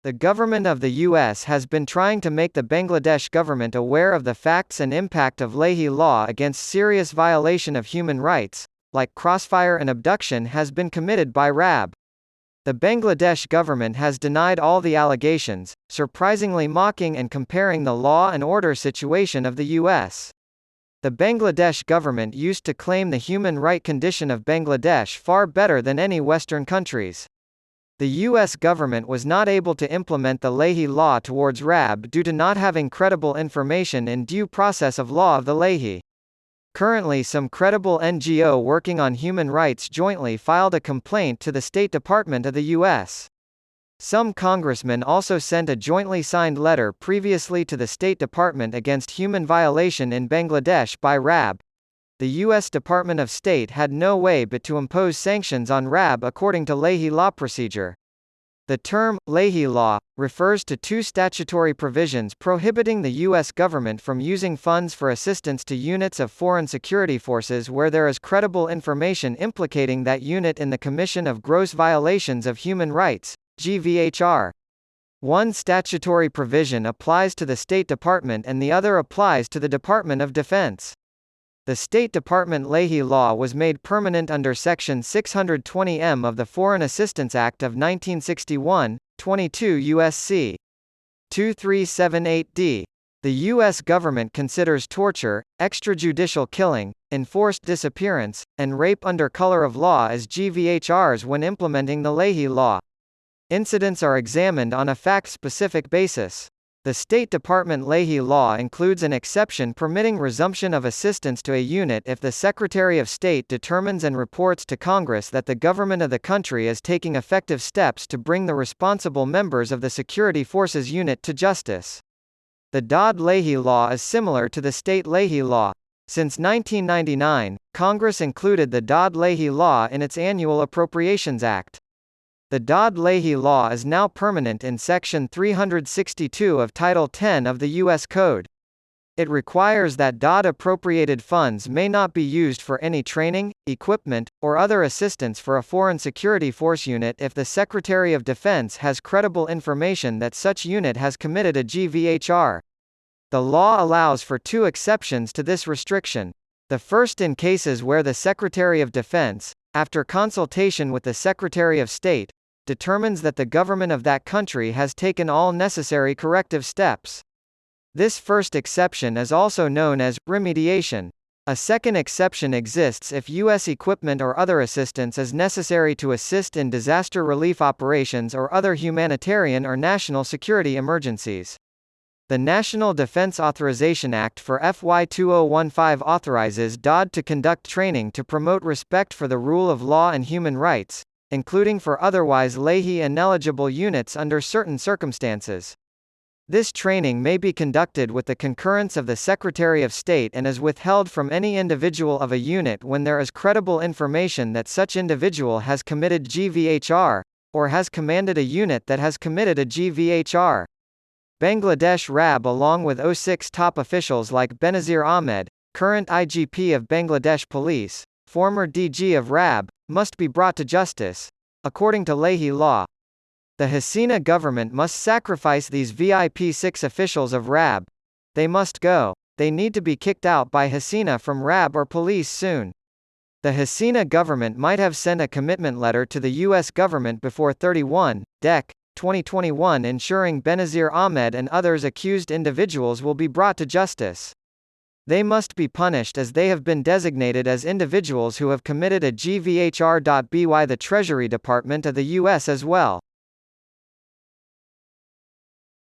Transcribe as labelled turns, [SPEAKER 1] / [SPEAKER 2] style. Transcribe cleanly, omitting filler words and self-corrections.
[SPEAKER 1] The government of the U.S. has been trying to make the Bangladesh government aware of the facts and impact of Leahy Law against serious violation of human rights, like crossfire and abduction has been committed by RAB. The Bangladesh government has denied all the allegations, surprisingly mocking and comparing the law and order situation of the U.S. The Bangladesh government used to claim the human right condition of Bangladesh far better than any Western countries. The U.S. government was not able to implement the Leahy Law towards RAB due to not having credible information in due process of law of the Leahy. Currently, some credible NGO working on human rights jointly filed a complaint to the State Department of the U.S. Some congressmen also sent a jointly signed letter previously to the State Department against human violation in Bangladesh by RAB. The U.S. Department of State had no way but to impose sanctions on RAB according to Leahy Law procedure. The term, Leahy Law, refers to two statutory provisions prohibiting the U.S. government from using funds for assistance to units of foreign security forces where there is credible information implicating that unit in the commission of gross violations of human rights, GVHR. One statutory provision applies to the State Department and the other applies to the Department of Defense. The State Department Leahy Law was made permanent under Section 620M of the Foreign Assistance Act of 1961, 22 U.S.C. 2378d. The U.S. government considers torture, extrajudicial killing, enforced disappearance, and rape under color of law as GVHRs when implementing the Leahy Law. Incidents are examined on a fact-specific basis. The State Department Leahy Law includes an exception permitting resumption of assistance to a unit if the Secretary of State determines and reports to Congress that the government of the country is taking effective steps to bring the responsible members of the security forces unit to justice. The Dodd-Leahy Law is similar to the State Leahy Law. Since 1999, Congress included the Dodd-Leahy Law in its Annual Appropriations Act. The Dodd-Leahy Law is now permanent in Section 362 of Title 10 of the U.S. Code. It requires that Dodd-appropriated funds may not be used for any training, equipment, or other assistance for a foreign security force unit if the Secretary of Defense has credible information that such unit has committed a GVHR. The law allows for two exceptions to this restriction. The first in cases where the Secretary of Defense, after consultation with the Secretary of State, determines that the government of that country has taken all necessary corrective steps. This first exception is also known as remediation. A second exception exists if U.S. equipment or other assistance is necessary to assist in disaster relief operations or other humanitarian or national security emergencies. The National Defense Authorization Act for FY 2015 authorizes DOD to conduct training to promote respect for the rule of law and human rights, including for otherwise Leahy-ineligible units under certain circumstances. This training may be conducted with the concurrence of the Secretary of State and is withheld from any individual of a unit when there is credible information that such individual has committed GVHR, or has commanded a unit that has committed a GVHR. Bangladesh RAB along with 06 top officials like Benazir Ahmed, current IGP of Bangladesh Police, former DG of RAB, must be brought to justice. According to Leahy Law, the Hasina government must sacrifice these VIP 6 officials of RAB. They must go. They need to be kicked out by Hasina from RAB or police soon. The Hasina government might have sent a commitment letter to the U.S. government before 31 Dec. 2021 ensuring Benazir Ahmed and others accused individuals will be brought to justice. They must be punished as they have been designated as individuals who have committed a GVHR. By the Treasury Department of the U.S. as well.